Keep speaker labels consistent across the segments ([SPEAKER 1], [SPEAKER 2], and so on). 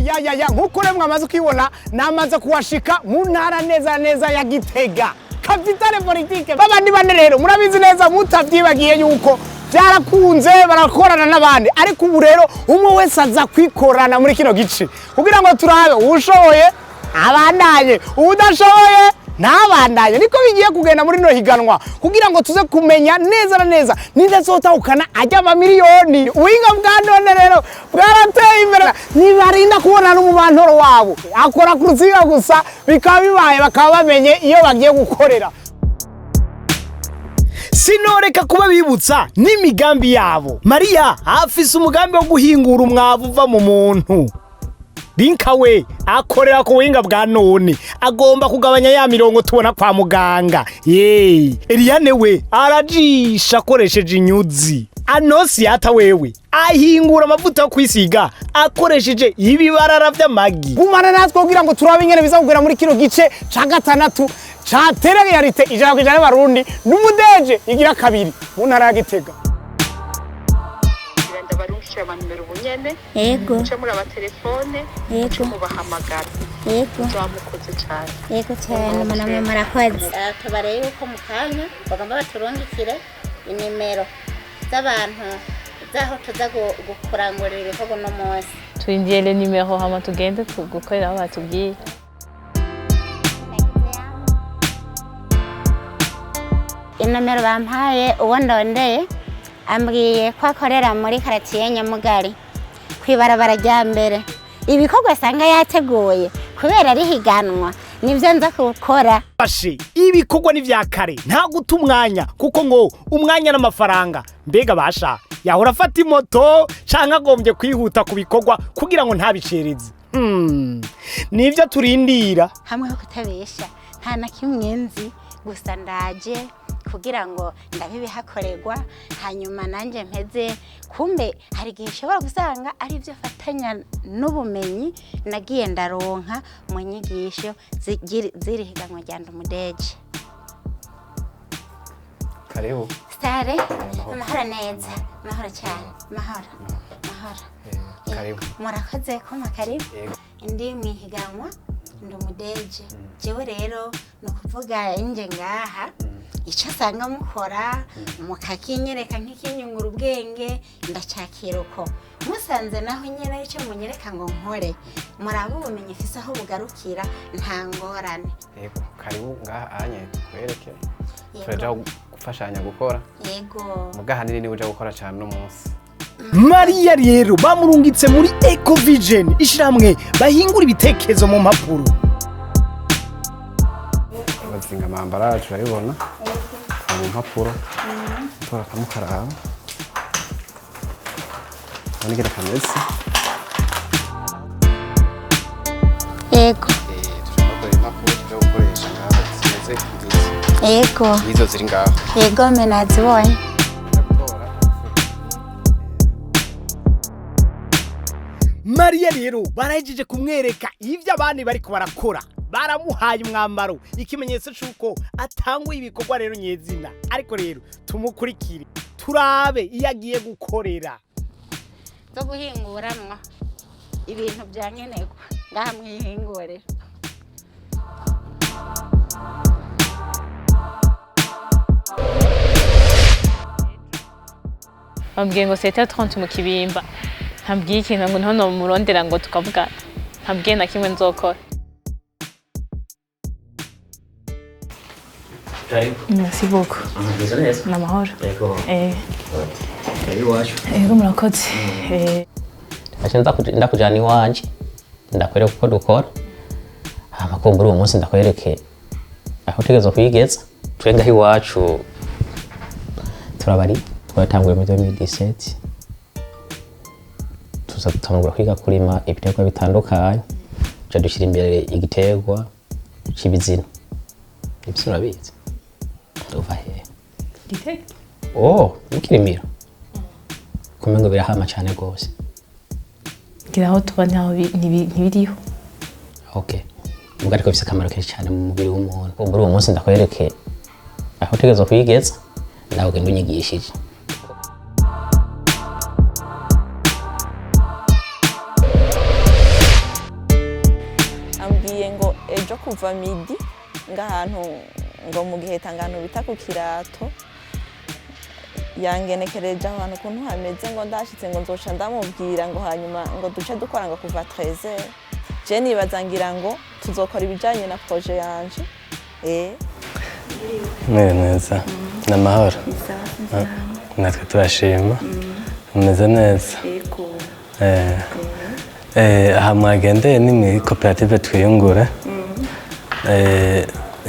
[SPEAKER 1] ya nkuko remwe amaze kwibona namaze kuwashika mu ntara neza ya Gitega capitale politique babandi bane rero murabizi neza mutavyibagiye yuko byarakunze barakorana n'abandi ariko ubu rero umwe wese aza kwikorana muri kino gice kugira ngo turabe ushoboye abandanye udashoboye nabandanye niko bigiye kugenda muri no higanwa kugira ngo tuze kumenya neza ninde zotahukana ajya ama miliyoni uhinga bwa none rero bwarateye imbere nibarinda kubona n'umubantoro wabo akora kuruziga gusa bikabibaye bakaba bamenye iyo bagiye gukorera sinoreka kuba bibutsa n'imigambi yabo Maria afise umugambi wo guhingura umwavu uva mu muntu Binkawe akorera ku buhinga bwa none agomba kugabanya ya mirongo tubona kwa muganga Eliane we arajisha akoresheje inyuzi Anosi ata wewe ahingura amavuta yo kwisiga akoresheje ibibarara vy'amagi gumana natwe kugira ngo turabe ingene biza kugera muri kino gice ca gatandatu ca realite ijana kwijana y'Abarundi n'umudeje igira kabiri mu ntara ya Gitega
[SPEAKER 2] Numero bunyene
[SPEAKER 3] yego
[SPEAKER 2] cyo muri aba telefone
[SPEAKER 3] yego
[SPEAKER 2] mubahamagara
[SPEAKER 3] yego
[SPEAKER 2] twamukoze cyane
[SPEAKER 3] yego cyane namwe murakoze
[SPEAKER 4] tubareye uko mukanya bagomba baturungikire inimero z'abantu zaho tuza gukurangurira ibikorwa no munsi
[SPEAKER 5] twinjiye le numero hama tugende gukorera aho batubwiye
[SPEAKER 3] inomero bampaye uwo ndondeye ambwiye ko akorera muri karatiye Nyamugari kwibarabara rya mbere ibikorwa asanga yateguye kubera ari higanwa nivyo nza gukora
[SPEAKER 1] bashe ibikorwa ni vya kare nta guta umwanya kuko ngo umwanya n'amafaranga mbega basha yahora afata imoto canka agombye kwihuta ku bikorwa kugira ngo ntabicereze nivyo turindira
[SPEAKER 3] hamwe ho kutabesha nta na kimwe nzi gusa ndaje kugira ngo ndabibihakorerwa hanyuma nanje mpeze kumbe hari gihe ushobora gusanga ari byo fatanya n'ubumenyi nagiye ndaronka mu nyigisho ziri higanwa rya Ndumudeje
[SPEAKER 6] Karibu
[SPEAKER 3] Stare mahora neza mahora cyane mahora
[SPEAKER 6] karibu
[SPEAKER 3] murakoze ko makaribu ndi mu higanwa Ndumudeje jewe rero no kuvuga inje ngaha icyo asanga mukora mukakinyereka nk'ikinyungura ubwenge ndacakira uko musanze naho nyine icyo munyereka ngo nkore muraba ubumenyi ifise aho bugarukira nta ngorane
[SPEAKER 6] yego karibu ngaha anye twereke turaja gufashanya gukora
[SPEAKER 3] yego
[SPEAKER 6] mugahanini ni uja gukora cyane no munsi
[SPEAKER 1] Maria rero bamurungitse muri Ecovision ishiramwe bahingura ibitekerezo mu mpapuro
[SPEAKER 6] bazinga amambara turabibona mu mpapuro tora kamukaraba nigera kameze
[SPEAKER 3] yego
[SPEAKER 6] turabona impapuro tujya gukoresha ngaho zimeze nziza
[SPEAKER 3] yego
[SPEAKER 6] izo ziri ngaho
[SPEAKER 3] yego menazibonye
[SPEAKER 1] Maria rero barahejeje kumwereka ivyo abandi bariko barakora baramuhaye umwambaro ikimenyetso cyuko atanguye ibikorwa rero nyezina ariko rero tumukurikire turabe iyo agiye gukorera
[SPEAKER 3] zo guhinguramwa ibintu byankenerwa ngamwihingurira
[SPEAKER 5] bambwiye ngo 7h30 mu kibimba ntambwiye ikintu ngo ntono murondera ngo tukavugana ntambwiye na kimwe nzokora Merci beaucoup. Namahoro.
[SPEAKER 7] Yego.
[SPEAKER 5] Yego murakoze.
[SPEAKER 7] Ndakujana iwanje ndakwereka uko dukora amakumbura uwo munsi ndakwereke aho tegeza kwigeza twenga iwacu turabari twatanguye muri 2017 tuzatangura kwiga kurima ibiterwa bitandukanye cyo dushira imbere igiterwa c'ibizina ibyo urabizi uva he
[SPEAKER 5] Gitega
[SPEAKER 7] ikirimiro kumengo birahama cyane gose
[SPEAKER 5] kiraho tubanya ntibiriho
[SPEAKER 7] okay ubwo ariko bifise akamaro kenshi cyane mu mubiri w'umuntu muri uwo munsi ndakwereke aho tegeza kwigeza nawe ugenda unyigishije
[SPEAKER 8] ejo kuva midi ngahantu ngo mu Giheta ngano bita ku Kirato yangenekereje ahantu kuntu hameze ngo ndashitse ngo nzoca ndamubwira ngo hanyuma ngo duce dukora ngo kuva 13h je nibaza ngira ngo tuzokora ibijanye na projet yanje
[SPEAKER 6] neza n'amahoro natwe turashima mumeze neza aha mwagendeye ni muri koperative Twiyungure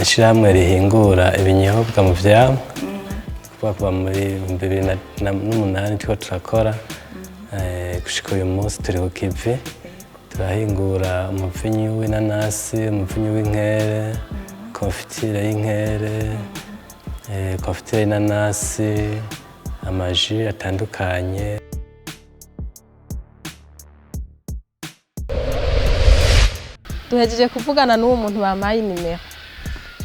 [SPEAKER 6] ishirahamwe rihingura ibinyobwa mu vyamwa kuva muri 2008 turiko turakora gushika uyu munsi turi ku kivi turahingura umuvinyu w'inanasi umuvinyu w'inkere konfitire y'inkere konfitire y'inanasi amaji atandukanye
[SPEAKER 9] duhejeje kuvugana n'uwo muntu bamaye nimero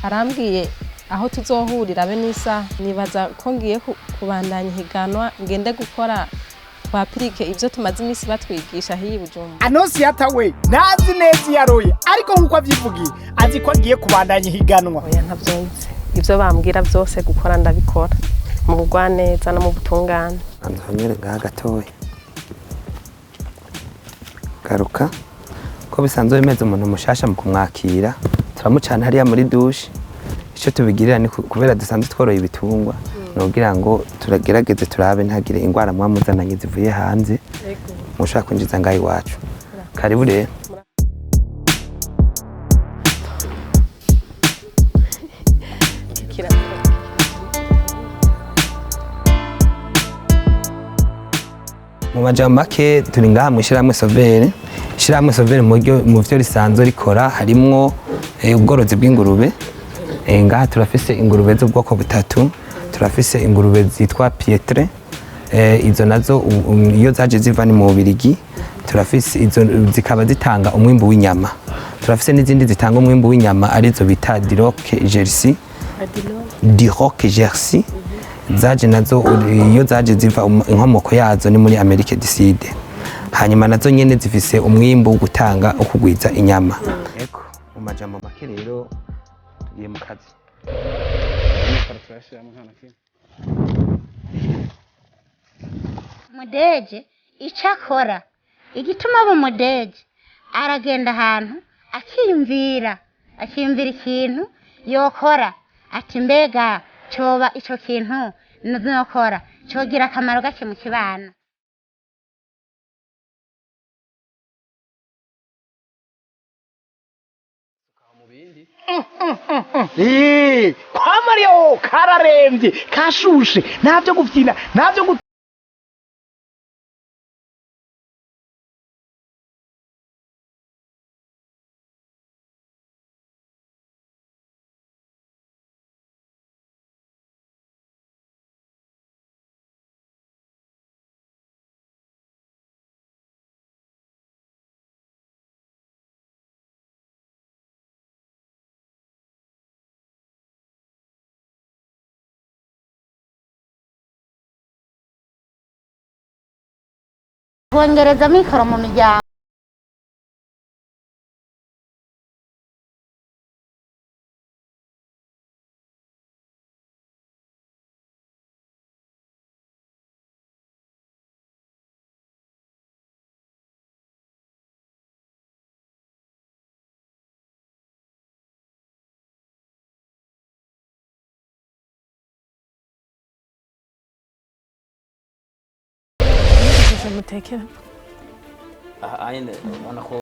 [SPEAKER 9] arambwiye aho tuzohurira be nisa nibaza ko ngiye kubandanya higanwa ngende gukora kwa Pirike ivyo tumaze imisi batwigisha hiyi Bujumbura.
[SPEAKER 1] Anonsiyata we nazi neza yaroye ariko nkuko avyivugiye azi ko agiye kubandanya higanwa.
[SPEAKER 9] Oya ntavyonze ivyo bambwira vyose gukora ndabikora mu bugwaneza no mu butungane.
[SPEAKER 10] Anzonyere ngaha gatoya garuka ko bisanzwe bimeze umuntu mushasha mu kumwakira turamucana hariya muri douche icyo tubigirira ni kubera dusanzwe tworoye ibitungwa nugira ngo turagerageze turabe ntagire ingwara mwamuzananye zivuye hanze mushaka kwinjiza ngayi wacu karibu rero mu majambo make turi ngaha mwishyiramwe Sovere ishyirahamwe Sovere mu byo risanzwe rikora harimwo ubworozi bw'ingurube ngaha turafise ingurube z'ubwoko butatu turafise ingurube zitwa Pietre izo nazo iyo zaje ziva ni mu Bubiligi turafise izo zikaba zitanga umwimbu w'inyama turafise n'izindi zitanga umwimbu w'inyama arizo bita Diroc Jersey zaje nazo iyo zaje ziva inkomoko yazo ni muri Amerika du Sud hanyuma nazo nyene zifise umwimbu wo gutanga ukugwiza inyama eko mu majambo make rero tugiye mu kazi
[SPEAKER 3] Mudeje icakora igituma abo mudeje aragenda ahantu akiyumvira ikintu yokora ati mbega coba ico kintu nokora cogira akamaro gake mu kibano
[SPEAKER 1] kwa Mario kararembye kashushe navyo gufyina navyo
[SPEAKER 3] kongereza mikoro mu miryango
[SPEAKER 5] mutekera
[SPEAKER 7] aha nyine ubona ko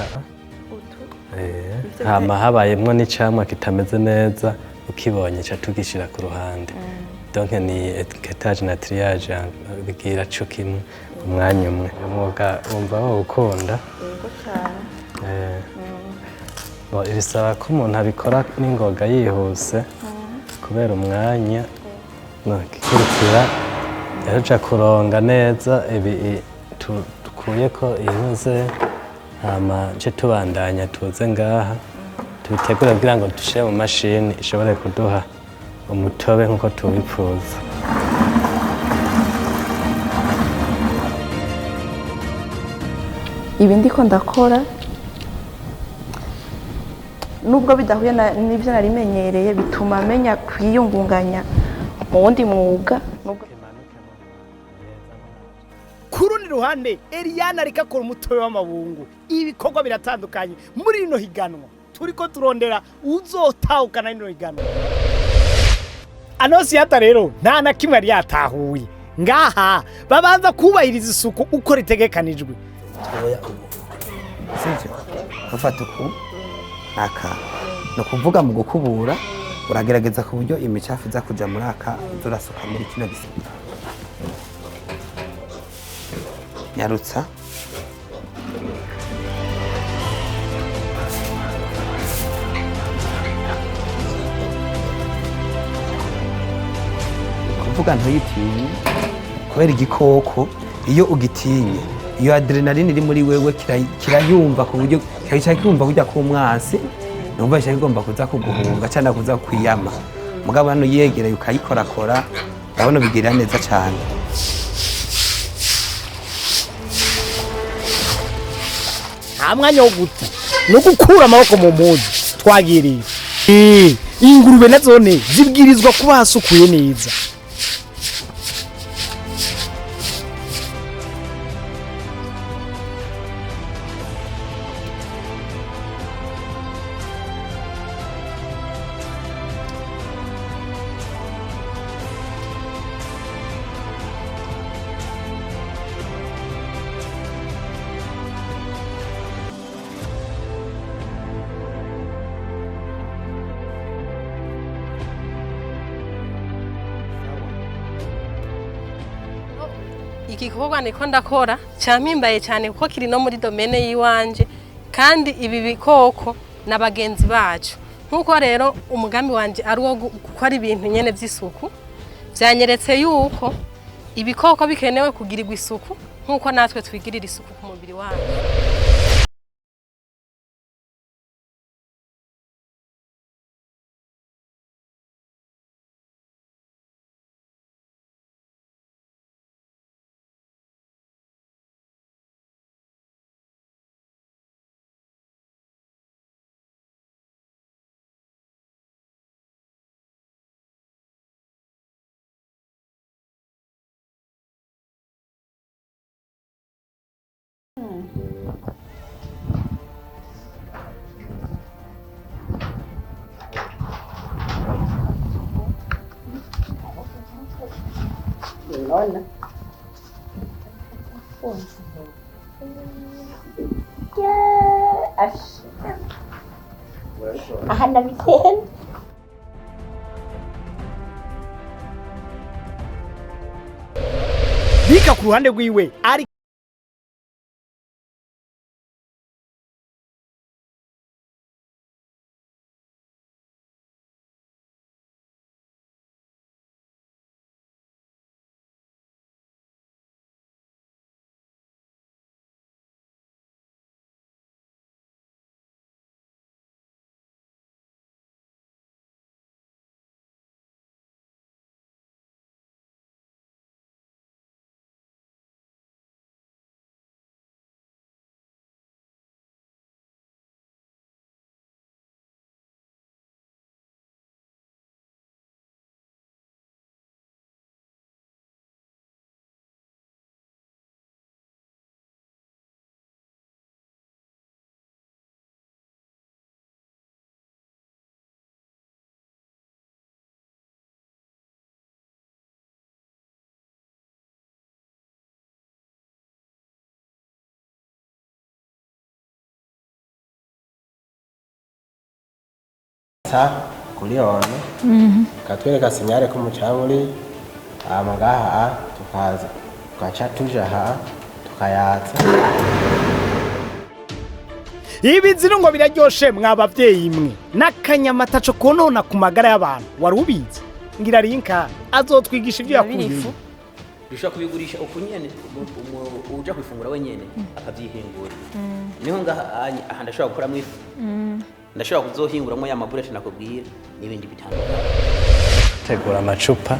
[SPEAKER 6] aka hama habayemwo n'icamwa kitameze neza ukibonye ca tugishira ku ruhande donc ni etiquetage na triage bigira co kimwe umwanya umwe umwuga wumva wawukunda bisaba ko umuntu abikora n'ingoga yihuse kubera umwanya gikurikira yaja kuronga neza ibi tukuyeko intuze hama nce tubandanya tuze ngaha tubitegure kugira ngo dushire mu mashini ishobore kuduha umutobe nk'uko tubifuza.
[SPEAKER 8] Ibi ndiko ndakora nubwo bidahuye n'ibyo narimenyereye bituma menya kwiyungunganya mu wundi mwuga.
[SPEAKER 1] Ku rundi ruhande Eliane ariko akora umutobe w'amabungu. Ibikorwa biratandukanye muri rino higanwa turiko turondera uzotahukana rino higanwa. Anosiyata rero nta na kimwe yari yatahuye ngaha babanza kubahiriza isuku uko ritegekanijwe.
[SPEAKER 10] Sivyo ufata uku aka no kuvuga mu gukubura uragerageza ku buryo imicafu iza kuja muri aka urasuka muri kino gisima nyarutsa kuvuga ntuyitinye kubera igikoko iyo ugitinye iyo adrenaline iri muri wewe kirayumva ku buryo kirayumva kujya ku mwasi numva igomba kuza kuguhunga cyangwa kuza kwiyama mugabo hano yegereye ukayikorakora urabona bigirira neza cyane.
[SPEAKER 1] Nta mwanya wo guta no gukura amaboko mu muzi twagiriye. Ingurube nazone zibwirizwa kuba hasukuye neza.
[SPEAKER 9] Iki gikorwa niko ndakora cyampimbaye cyane kuko kiri no muri domene yiwanje kandi ibi bikoko n'abagenzi bacu nkuko rero umugambi wanje ari wo gukora ibintu nyene by'isuku byanyeretse yuko ibikoko bikenewe kugirirwa isuku nkuko natwe twigirira isuku ku mubiri wacu.
[SPEAKER 3] Unaona? Ahana miteni.
[SPEAKER 1] Bika ku ruhande rwiwe ari
[SPEAKER 11] sa kuri ono katwereka sinyare ko mucanga uri ngaha tukaza tugaca tuja aha tukayatsa.
[SPEAKER 1] Ibiziro ngo biraryoshe mwabavyeyi imwe n'akanyamata co konona ku magara y'abantu wari ubizi ngira rinka azotwigisha ivyo yakuye
[SPEAKER 7] dushobora kubigurisha uko nyene uja kwifungura wenyene akavyihingura niho ngaha ndashobora gukoramwo ifu ndashobora kuzohinguramwo ya maburete nakubwira n'ibindi bitandukanye.
[SPEAKER 6] Tegura amacupa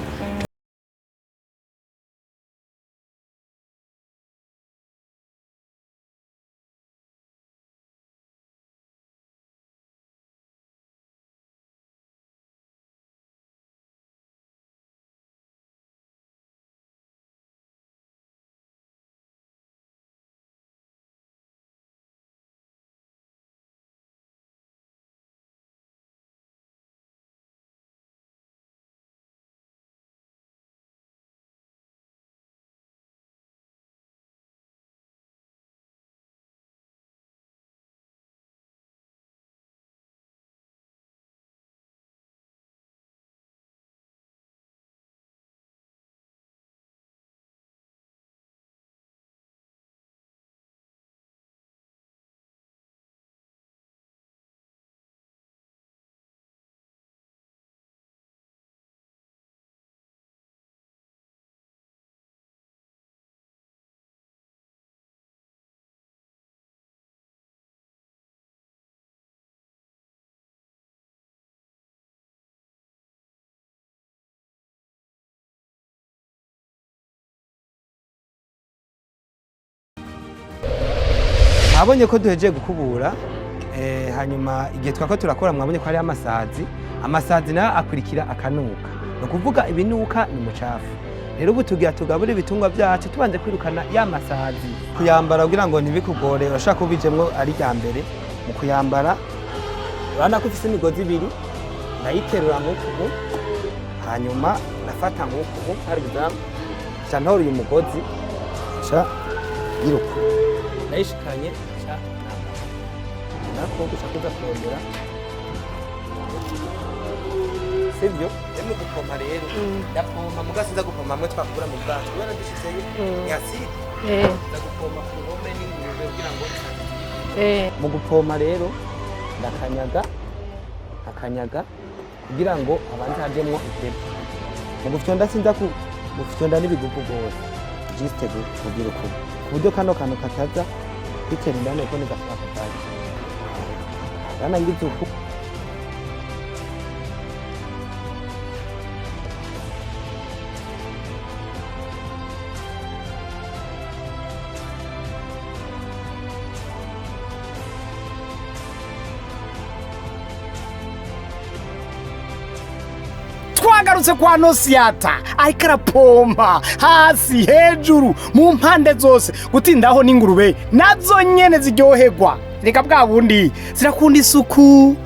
[SPEAKER 10] mwabonye ko duhejeje gukubura hanyuma igihe twako turakora mwabonye ko ari amasazi nayo akurikira akanuka no kuvuga ibinuka ni mucafu rero ubu tugira tugabura ibitungwa byacu tubanje kwirukana ya masazi kuyambara kugira ngo ntibikugore urashaka kubijemwo ari rya mbere mu kuyambara urana ko ufise imigozi ibiri ndayiterura nk'uku hanyuma nafata nk'uku hari gudamu cantora uyu mugozi ca yiruka nayishikanye ca nako guca kuza kurondera sivyo emu gupompa rero ndapompa mugasi nza gupompa amwe twakura mu bwato ubona dushitseyo ni aside nza gupompa ku ruhome n'ingurube kugira ngo mu gupompa rero ndakanyaga kugira ngo abanze hajemwo ipepo mu gufyonda sinza gufyonda n'ibigugu rwose juste kugira uko ku buryo kano kantu kataza bitera indani uko nigafata kutaje rana ngize uku
[SPEAKER 1] twagarutse kwa Nosiyata ariko arapompa hasi hejuru mu mpande zose gutindaho n'ingurube nazo nyene ziryoherwa reka bwa bundi zirakunda isuku.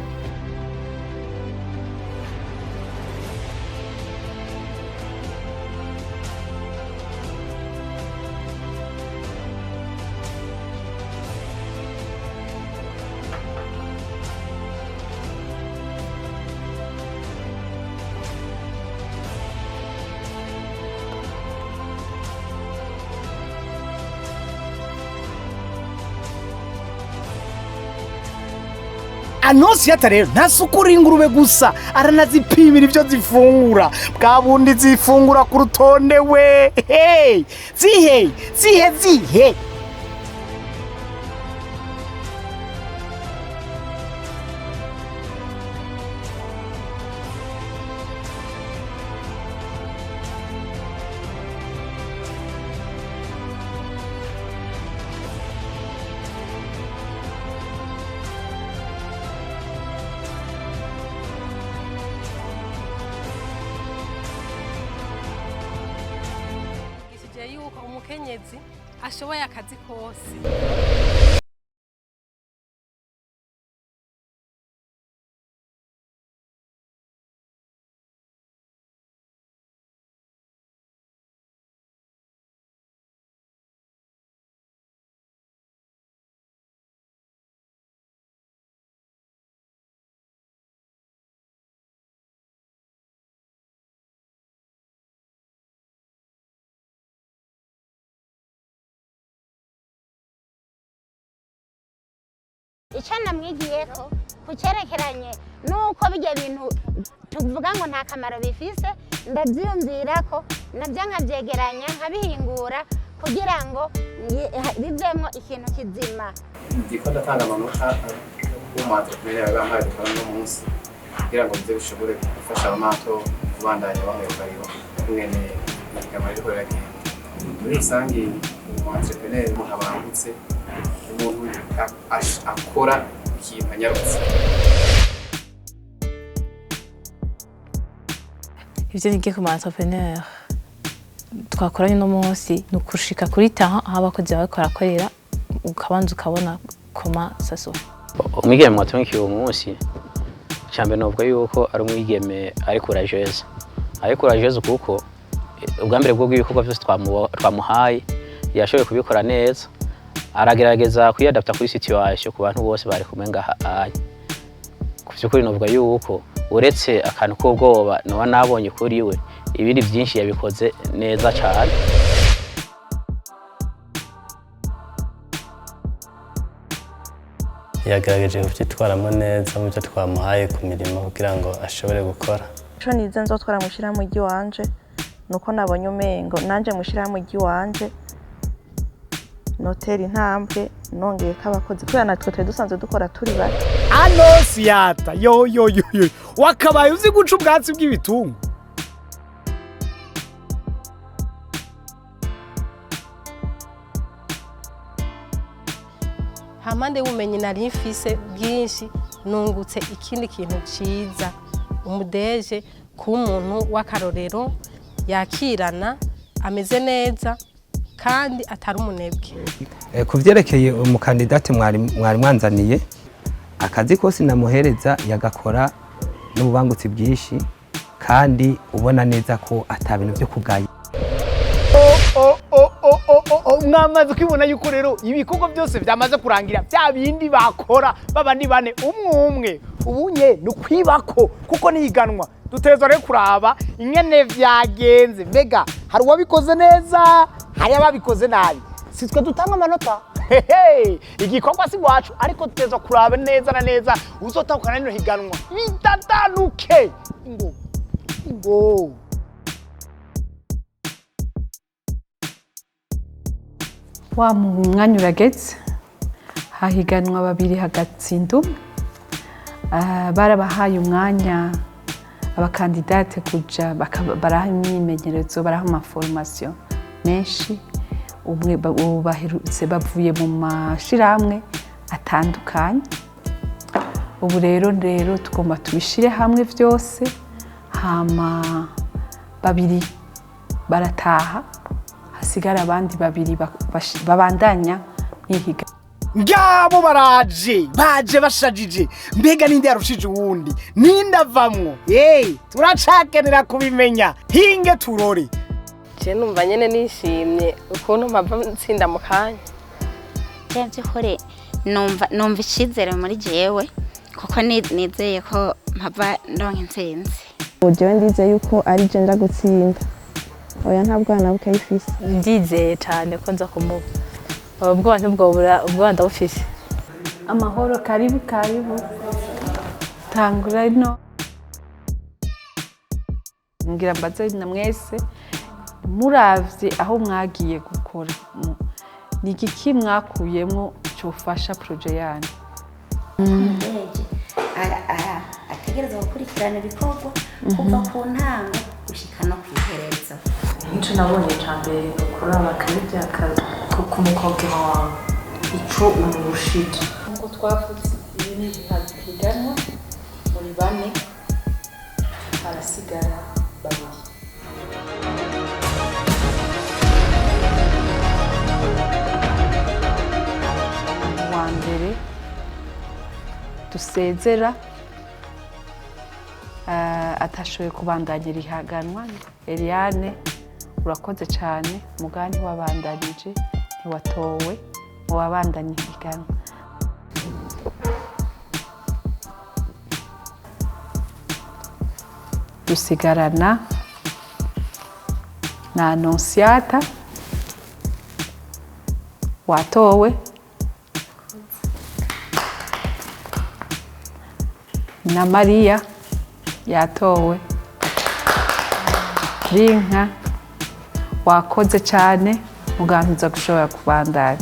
[SPEAKER 1] Nosiyata rero ntasukura ingurube gusa aranazipimira ivyo zifungura bwa bundi zifungura ku rutonde we zihe
[SPEAKER 9] yuko umukenyezi ashoboye akazi kose.
[SPEAKER 3] icyo namwigiyeko ku cyerekeranye nuko bijya bintu tuvuga ngo nta kamaro bifise ndabyiyumvira ko nabyo nkabyegeranya nkabihingura kugira ngo bivemo ikintu kizima.
[SPEAKER 12] Ndiko ndatanga amanota y'umuentrepreneur bamaye dukora no munsi kugira ngo bize bishobore gufasha abamato kubandanya bahayobariho kumwene ikamara riko yagenda. Muri rusange umuentrepreneur umuntu abangutse umuntu akora ikintu anyarutse.
[SPEAKER 5] Ivyo nigiye ku entrepreneur twakoranye no munsi nukushika kuri taha aho abakozi bawe korakorera ukabanza ukabona koma saso.
[SPEAKER 7] Umwigeme mwatunkiye uwo munsi cyambe novuga yuko ari umwigeme ari courageuse. Ari courageuse kuko ubwa mbere bwo ibikorwa byose twamuhaye yashoboye kubikora neza. Aragerageza kuyadapta kuri situation ku bantu bose bari kumwe ngaha aye. Kuvyukuri novuga yuko uretse akantu k'ubwoba no nabonye kuri we ibindi byinshi yabikoze neza cyane.
[SPEAKER 6] Yagaragaje kubyitwaramo neza mu byo twamuhaye ku mirimo kugira ngo ashobore gukora.
[SPEAKER 8] Ico nize nzotwara mushira mu giwanje nuko nabonye umengo nanje mushira mu giwanje noteri intambwe nongeye kabakozi kubera natwe twe dusanzwe dukora turi bari.
[SPEAKER 1] Anosiata yo wakabaye uzi guca ubwatsi bw'ibitungo.
[SPEAKER 9] Hamande y'ubumenyi nari mfise bwinshi nungutse ikindi kintu ciza umudeje ku muntu w'akarorero yakirana ameze neza kandi atari umunebwe.
[SPEAKER 10] Kuvyerekeye umukandidate mwari mwanzaniye akazi kose namuhereza yagakora n'ububangutsi bwinshi kandi ubona neza ko atabintu byo kugaya.
[SPEAKER 1] Mwamaze kwibona yuko rero ibikorwa byose byamaze kurangira bya bindi bakora babandi bane umwe ubunye no kwibako kuko niganwa dutezwa rero kuraba ingene vyagenze mbega hari uwabikoze neza hari ababikoze nabi sitwe dutanga amanota igikorwa si wacu ariko dutezwa kuraba neza na neza uzotahukana rino higanwa bitatanuke ngo
[SPEAKER 13] wa mu mwanya urageze hahiganwa babiri hagatsinda umwe. Barabahaye umwanya abakandidate kuja baraha imyimenyerezo baraha amaformation menshi umwe baherutse bavuye mu mashirahamwe atandukanye. Ubu rero tugomba tubishire hamwe vyose hama babiri barataha hasigara abandi babiri babandanya mwihiga.
[SPEAKER 1] Ngabo baje bashajije mbega ninde yarushije uwundi ninde avamwo turacakenera kubimenya hinge turore.
[SPEAKER 9] Je numva nyene nishimye ukuntu mpava ntsinda mu kanya.
[SPEAKER 3] Byavye kore numva icizere muri jewe kuko nizeye ko mpava ndonka intsinzi.
[SPEAKER 8] Jewe ndizeye yuko ari je nja gutsinda. Oya nta bwana bukayifise.
[SPEAKER 5] Ndizeye cyane ko nza kumuba. Ubwo ntibwobura ubwo ndabufise.
[SPEAKER 13] Amahoro karibu tangura ino ngira mbaze na mwese muravye aho mwagiye gukora ni igiki mwakuyemo cyofasha projet yanyu.
[SPEAKER 3] Ategereza gukurikirana ibikorwa kuva ku ntango gushika no kwihereza.
[SPEAKER 13] Ico nabonye cyambere kuri abakaribya ku mukobwa wawe ico umurushije ngo twavuze ibintu bihaganwa muri bane harasigara babiri. Wa mbere dusezera atashoboye kubandanya rihaganwa Eliane urakoze cyane mugani wabandanije ntiwatowe mu wabandanye higanwa. Dusigarana na Annonciata watowe na Maria yatowe. Rinka wakoze cyane mugambiza gushobora kubandanya.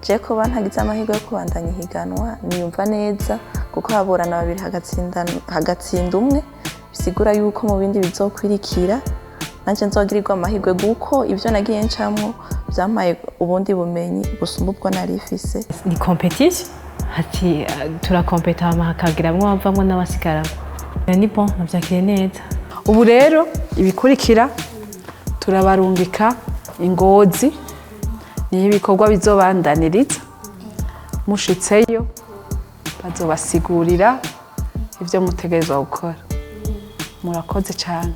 [SPEAKER 8] Je kuba ntagize amahirwe yo kubandanya ihiganwa niyumva neza kuko haburana babiri hagatsinda umwe bisigura yuko mu bindi bizokwirikira nanje nzogirirwa amahirwe guko ivyo nagiye ncamwo byampaye ubundi bumenyi busumba ubwo nari ifise.
[SPEAKER 5] Ni competition hati turakompeta hakagiramwo bavamwo n'abasigara. Ni bon navyakiriye neza.
[SPEAKER 13] Ubu rero ibikurikira turabarungika Ingozi niho ibikorwa bizobandaniriza mushitseyo bazobasigurira ivyo mutegerezwa gukora. Murakoze cyane.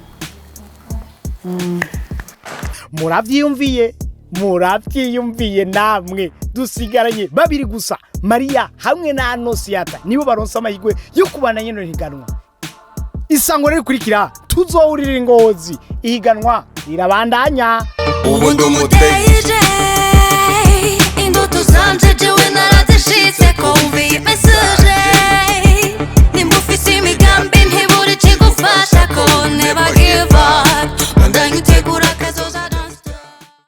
[SPEAKER 1] Muravyiyumviye namwe dusigaranye babiri gusa Maria hamwe na Anosiata nibo baronsa amahirwe yo kubana nyene higanwa. Isango rero kurikira tuzohurira Ingozi ihiganwa irabandanya.
[SPEAKER 14] Ubu ndumuteje